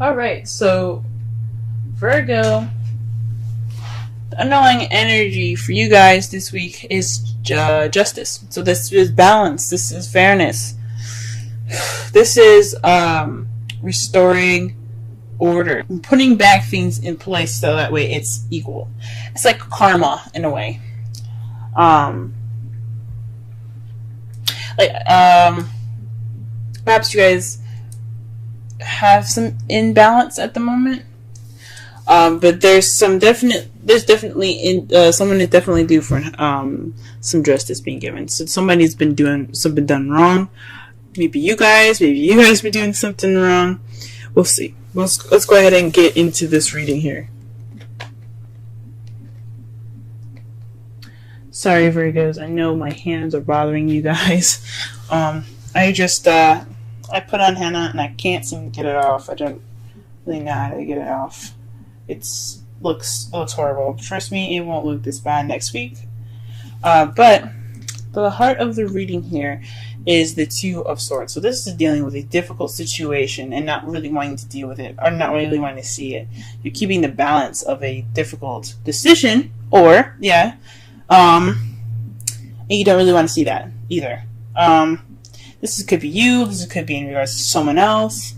Alright, so Virgo, the underlying energy for you guys this week is justice. So this is balance. This is fairness. This is restoring order, putting back things in place so that way it's equal. It's like karma in a way. Perhaps you guys have some imbalance at the moment. But there's definitely someone is definitely due for some justice being given. So somebody's been doing something done wrong. Maybe you guys been doing something wrong. We'll see. Let's go ahead and get into this reading here. Sorry, Virgos. I know my hands are bothering you guys. I put on henna and I can't seem to get it off. I don't really know how to get it off. It looks horrible. Trust me, it won't look this bad next week. But the heart of the reading here is the Two of Swords. So this is dealing with a difficult situation and not really wanting to deal with it, or not really wanting to see it. You're keeping the balance of a difficult decision, and you don't really want to see that either. This could be you. This could be in regards to someone else.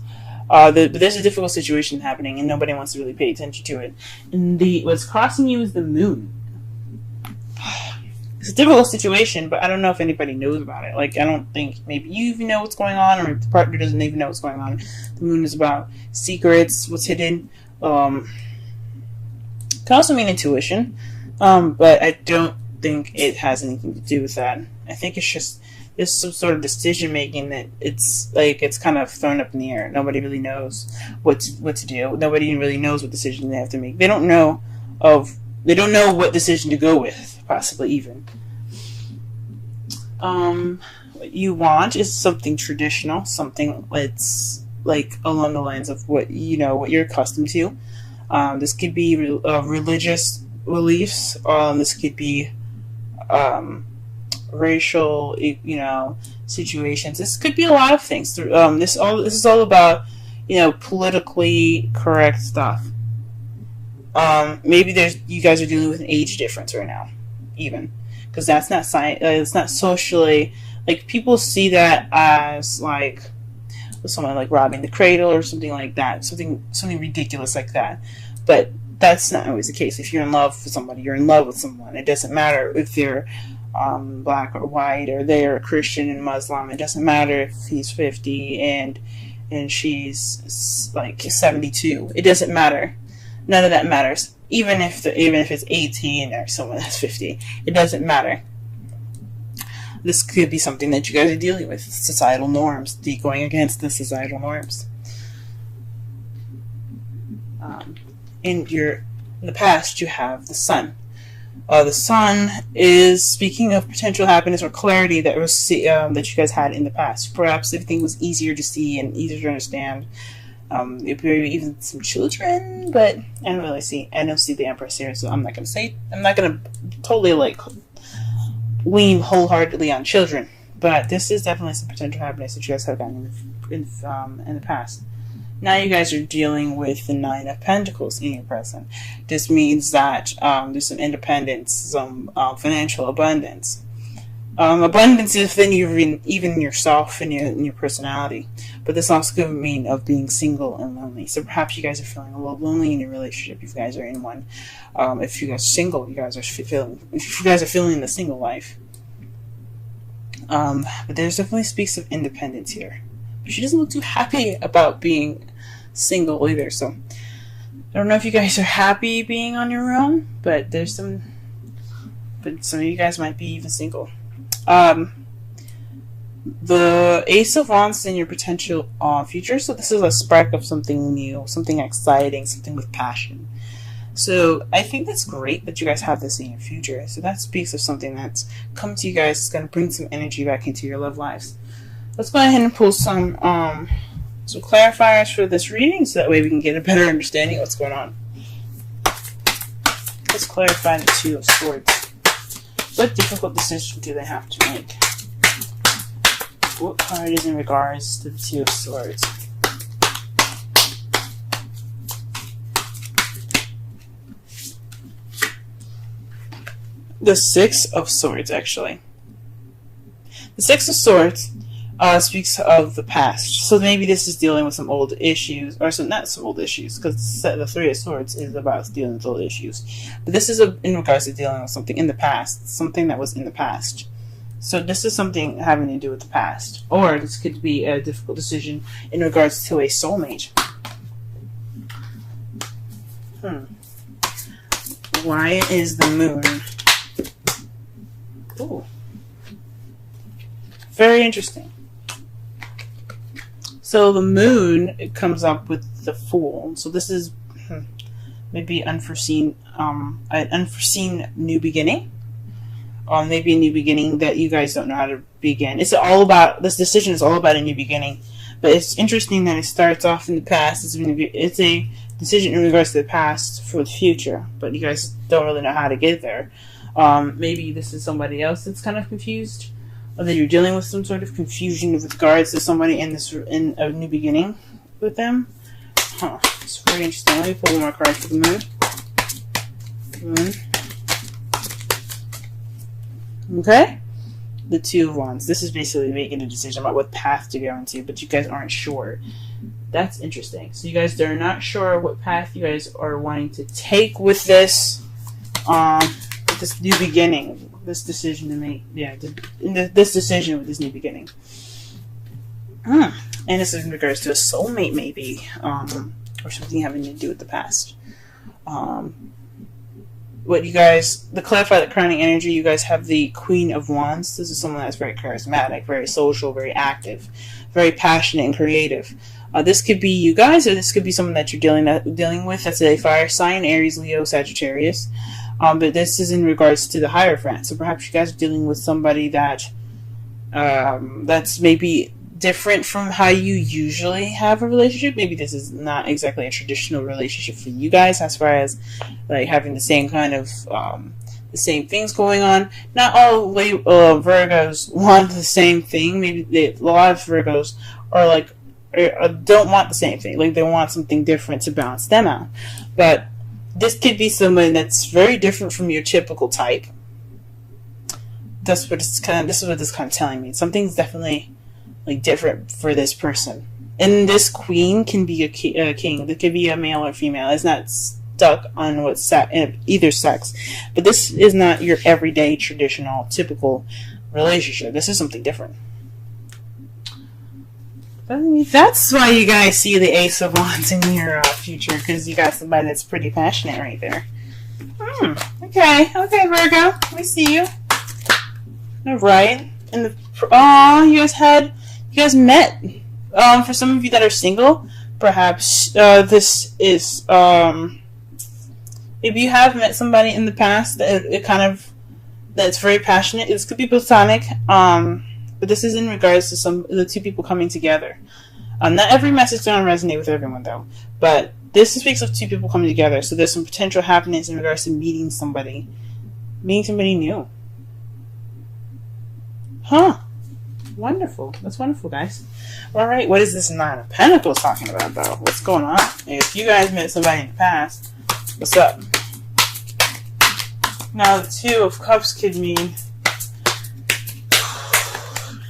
But there's a difficult situation happening, and nobody wants to really pay attention to it. And what's crossing you is the moon. It's a difficult situation, but I don't know if anybody knows about it. Like, I don't think maybe you even know what's going on, or if the partner doesn't even know what's going on. The moon is about secrets, what's hidden. Can also mean intuition, but I don't think it has anything to do with that. I think it's just there's some sort of decision making that it's kind of thrown up in the air. Nobody really knows what to do. Nobody really knows what decision they have to make. They don't know what decision to go with, possibly even. What you want is something traditional, something that's like along the lines of what you're accustomed to. This could be religious beliefs. This could be racial, situations. This could be a lot of things. This is all about, politically correct stuff. Maybe you guys are dealing with an age difference right now, even, because that's not it's not socially, like, people see that as like someone like robbing the cradle or something like that, something ridiculous like that. But that's not always the case. If you're in love with somebody, you're in love with someone. It doesn't matter if they're black or white, or they're Christian and Muslim. It doesn't matter if he's 50 and she's like 72. It doesn't matter. None of that matters. Even if it's 18 or someone that's 50, it doesn't matter. This could be something that you guys are dealing with. Societal norms, going against the societal norms. In the past, you have the Sun. The Sun is speaking of potential happiness or clarity that that you guys had in the past. Perhaps everything was easier to see and easier to understand. Maybe even some children, but I don't see the Empress here, so I'm not gonna totally lean wholeheartedly on children. But this is definitely some potential happiness that you guys have gotten in the past. Now you guys are dealing with the Nine of Pentacles in your present. This means that there's some independence, some financial abundance. Abundance within even yourself and your personality. But this also could mean of being single and lonely. So perhaps you guys are feeling a little lonely in your relationship if you guys are in one. If you guys are single, if you guys are feeling the single life. But there's definitely speaks of independence here. But she doesn't look too happy about being single either. So I don't know if you guys are happy being on your own, but some of you guys might be even single. The Ace of Wands in your potential future. So this is a spark of something new, something exciting, something with passion. So I think that's great that you guys have this in your future. So that speaks of something that's come to you guys. It's going to bring some energy back into your love lives. Let's go ahead and pull some clarifiers for this reading, so that way we can get a better understanding of what's going on. Let's clarify the Two of Swords. What difficult decision do they have to make? What card is in regards to the Two of Swords? the Six of Swords, actually. The Six of Swords speaks of the past. So maybe this is dealing with some old issues, or not some old issues, because the Three of Swords is about dealing with old issues. But this is in regards to dealing with something in the past, something that was in the past. So this is something having to do with the past. Or this could be a difficult decision in regards to a soulmate. Why is the moon? Ooh. Very interesting. So the moon, it comes up with the Fool. So this is maybe an unforeseen new beginning. Maybe a new beginning that you guys don't know how to begin. This decision is all about a new beginning. But it's interesting that it starts off in the past. It's a decision in regards to the past for the future. But you guys don't really know how to get there. Maybe this is somebody else that's kind of confused. Or that you're dealing with some sort of confusion with regards to somebody in a new beginning with them. It's very interesting. Let me pull one more card for the moon. Okay? The Two of Wands. This is basically making a decision about what path to go into, but you guys aren't sure. That's interesting. So you guys are not sure what path you guys are wanting to take with this new beginning. This decision to make, this decision with this new beginning. And this is in regards to a soulmate, maybe, or something having to do with the past. To clarify the crowning energy, you guys have the Queen of Wands. This is someone that's very charismatic, very social, very active, very passionate and creative. This could be you guys, or this could be someone that you're dealing with. That's a fire sign, Aries, Leo, Sagittarius. But this is in regards to the Hierophant. So perhaps you guys are dealing with somebody that that's maybe different from how you usually have a relationship. Maybe this is not exactly a traditional relationship for you guys, as far as like having the same kind of the same things going on. Not all Virgos want the same thing. Maybe a lot of Virgos are like don't want the same thing. Like they want something different to balance them out. But this could be someone that's very different from your typical type. This is what this kind of telling me. Something's definitely like different for this person. And this queen can be a king. It could be a male or female. It's not stuck on either sex. But this is not your everyday, traditional, typical relationship. This is something different. That's why you guys see the Ace of Wands in your future, because you got somebody that's pretty passionate right there. Okay, Virgo, we see you. All right, and you guys met. For some of you that are single, perhaps this is if you have met somebody in the past that's very passionate. This could be platonic. But this is in regards to the two people coming together. Not every message is going to resonate with everyone, though. But this speaks of two people coming together. So there's some potential happiness in regards to meeting somebody new. Wonderful. That's wonderful, guys. All right, what is this Nine of Pentacles talking about, though? What's going on? If you guys met somebody in the past, what's up? Now, the Two of Cups could mean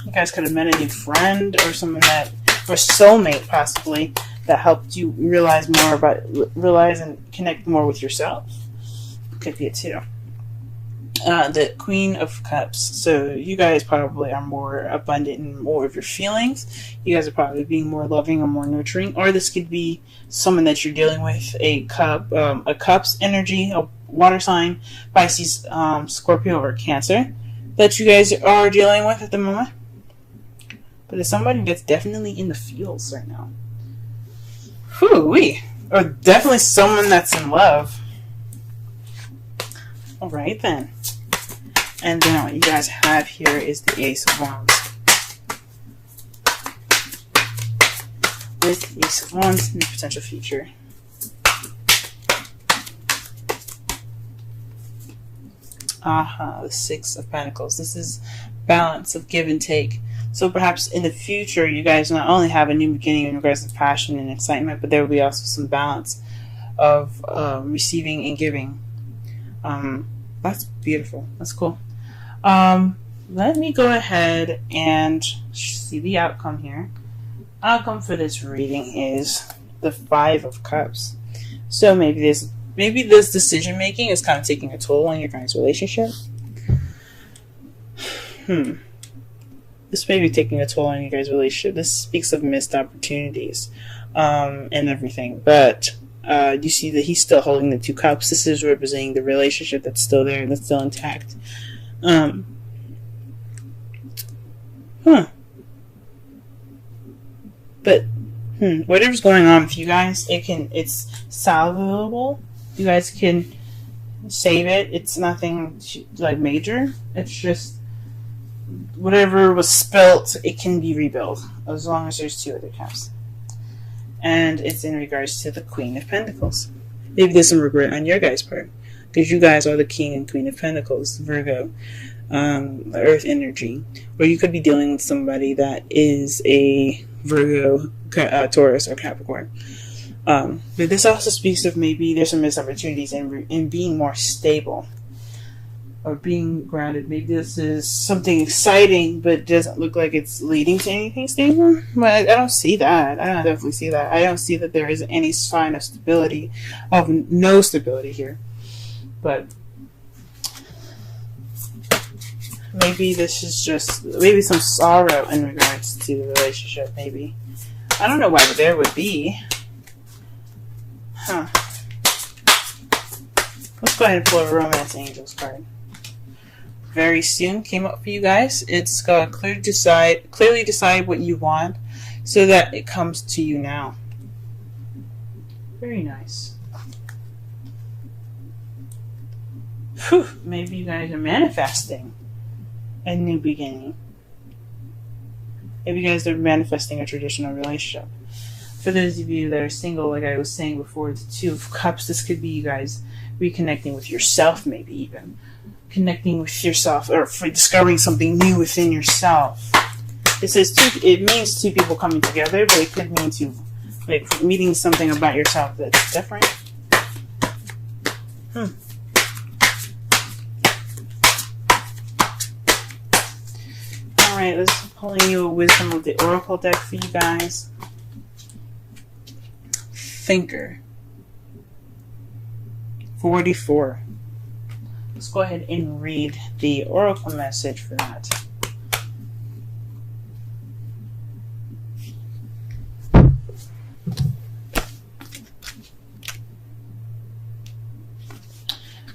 you guys could have met a new friend or someone or soulmate possibly that helped you realize and connect more with yourself. Could be it too. The Queen of Cups. So you guys probably are more abundant in more of your feelings. You guys are probably being more loving or more nurturing. Or this could be someone that you're dealing with, a Cups energy, a water sign, Pisces, Scorpio, or Cancer that you guys are dealing with at the moment. But it's somebody that's definitely in the feels right now. Whoo-wee. Or definitely someone that's in love. Alright then. And then what you guys have here is the Ace of Wands. With the Ace of Wands in the potential future. The Six of Pentacles. This is balance of give and take. So perhaps in the future, you guys not only have a new beginning in regards to passion and excitement, but there will be also some balance of receiving and giving. That's beautiful. That's cool. Let me go ahead and see the outcome here. Outcome for this reading is the Five of Cups. So maybe this decision making is kind of taking a toll on your guys' relationship. This may be taking a toll on you guys' relationship. This speaks of missed opportunities and everything. But you see that he's still holding the Two Cups. This is representing the relationship that's still there, that's still intact. But whatever's going on with you guys, it's salvageable. You guys can save it. It's nothing like major. It's just whatever was spilt, it can be rebuilt as long as there's two other cups. And it's in regards to the Queen of Pentacles. Maybe there's some regret on your guys' part, because you guys are the King and Queen of Pentacles, Virgo, the Earth energy. Or you could be dealing with somebody that is a Virgo, Taurus, or Capricorn. But this also speaks of maybe there's some missed opportunities in being more stable or being grounded. Maybe this is something exciting, but doesn't look like it's leading to anything stable. But I don't see that. I don't definitely see that. I don't see that there is any sign of stability, of no stability here. But maybe this is just maybe some sorrow in regards to the relationship. Maybe I don't know why there would be. Let's go ahead and pull a Romance Angels card. Very soon came up for you guys. It's clearly decide what you want so that it comes to you now. Very nice. Whew, maybe you guys are manifesting a new beginning. Maybe you guys are manifesting a traditional relationship. For those of you that are single, like I was saying before, the Two of Cups, this could be you guys reconnecting with yourself, maybe even connecting with yourself, or for discovering something new within yourself. It says it means two people coming together, but it could mean like meeting something about yourself that's different. Alright, let's pulling you a Wisdom of the Oracle deck for you guys. Thinker. 44. Let's go ahead and read the Oracle message for that.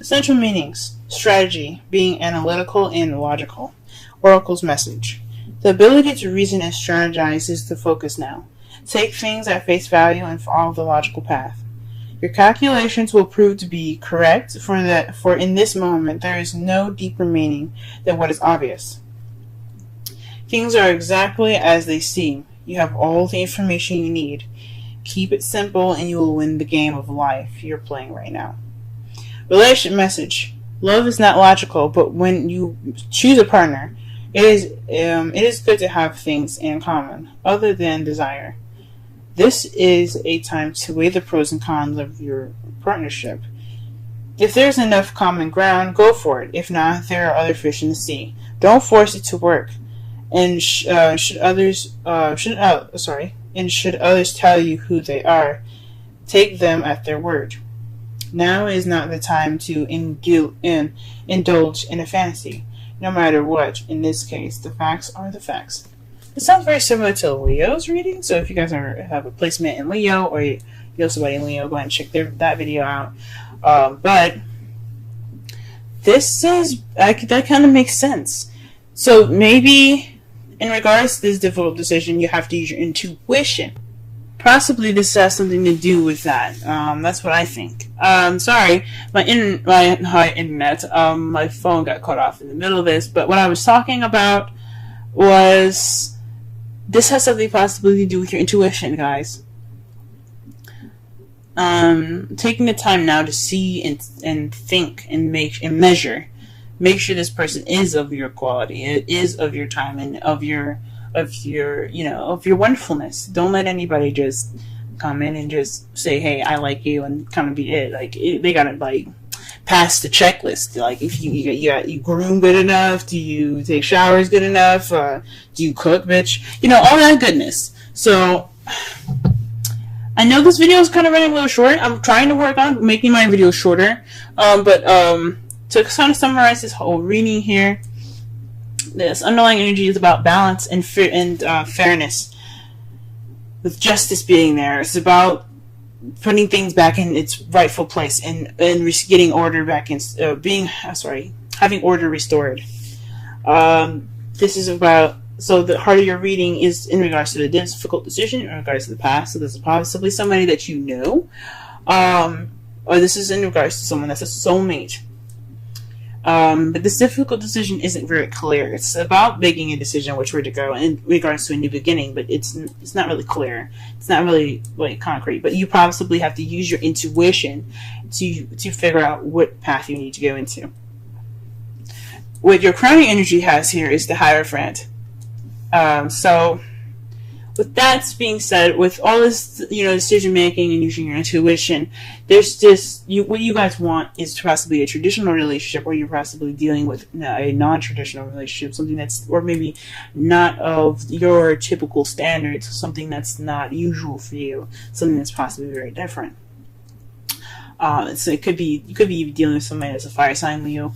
Essential meanings. Strategy. Being analytical and logical. Oracle's message. The ability to reason and strategize is the focus now. Take things at face value and follow the logical path. Your calculations will prove to be correct, for in this moment there is no deeper meaning than what is obvious. Things are exactly as they seem. You have all the information you need. Keep it simple and you will win the game of life you're playing right now. Relationship message. Love is not logical, but when you choose a partner, it is good to have things in common other than desire. This is a time to weigh the pros and cons of your partnership. If there's enough common ground, go for it. If not, there are other fish in the sea. Don't force it to work. And should others tell you who they are, take them at their word. Now is not the time to indulge in a fantasy. No matter what, in this case, the facts are the facts. It sounds very similar to Leo's reading, so if you guys have a placement in Leo, or you know somebody in Leo, go ahead and check that video out. But this is, that kind of makes sense. So maybe in regards to this difficult decision, you have to use your intuition. Possibly this has something to do with that. That's what I think. Sorry, my internet, my phone got cut off in the middle of this, but what I was talking about was this has something possibly to do with your intuition, guys. Taking the time now to see and think and measure. Make sure this person is of your quality. It is of your time and of your wonderfulness. Don't let anybody just come in and just say, "Hey, I like you," and kind of be it. Like they gotta pass the checklist. Like if you groom good enough, do you take showers good enough, do you cook, bitch, all that goodness. So I know this video is kind of running a little short. I'm trying to work on making my video shorter, but to kind of summarize this whole reading here, this underlying energy is about balance and fairness, with justice being there. It's about putting things back in its rightful place and getting order back in, having order restored. This is about, so the heart of your reading is in regards to the difficult decision, in regards to the past. So this is possibly somebody that you know, or this is in regards to someone that's a soulmate. But this difficult decision isn't very clear. It's about making a decision which way to go in regards to a new beginning, but it's not really clear. It's not really like concrete. But you possibly have to use your intuition to figure out what path you need to go into. What your crowning energy has here is the Hierophant. So with that being said, with all this, decision making and using your intuition, there's just what you guys want is possibly a traditional relationship, or you're possibly dealing with a non-traditional relationship, something that's, or maybe not of your typical standards, something that's not usual for you, something that's possibly very different. So you could be dealing with somebody that's a fire sign, Leo,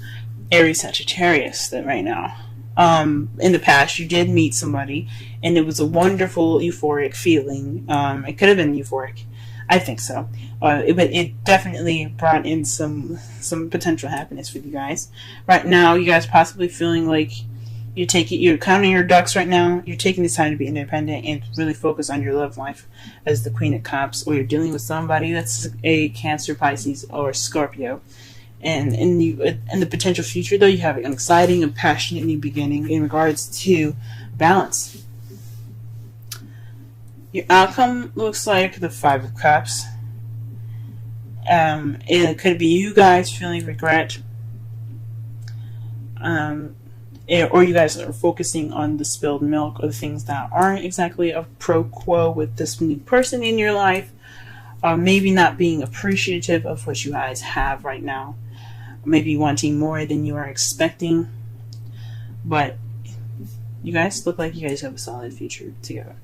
Aries, Sagittarius, that right now. In the past, you did meet somebody, and it was a wonderful, euphoric feeling. It could have been euphoric. I think so. But it definitely brought in some potential happiness for you guys. Right now, you guys possibly feeling like you're counting your ducks right now. You're taking this time to be independent and really focus on your love life as the Queen of Cups, or you're dealing with somebody that's a Cancer, Pisces, or Scorpio. And in the potential future, though, you have an exciting and passionate new beginning in regards to balance. Your outcome looks like the Five of Cups. It could be you guys feeling regret, or you guys are focusing on the spilled milk, or the things that aren't exactly a pro quo with this new person in your life. Maybe not being appreciative of what you guys have right now. Maybe wanting more than you are expecting. But you guys look like you guys have a solid future together.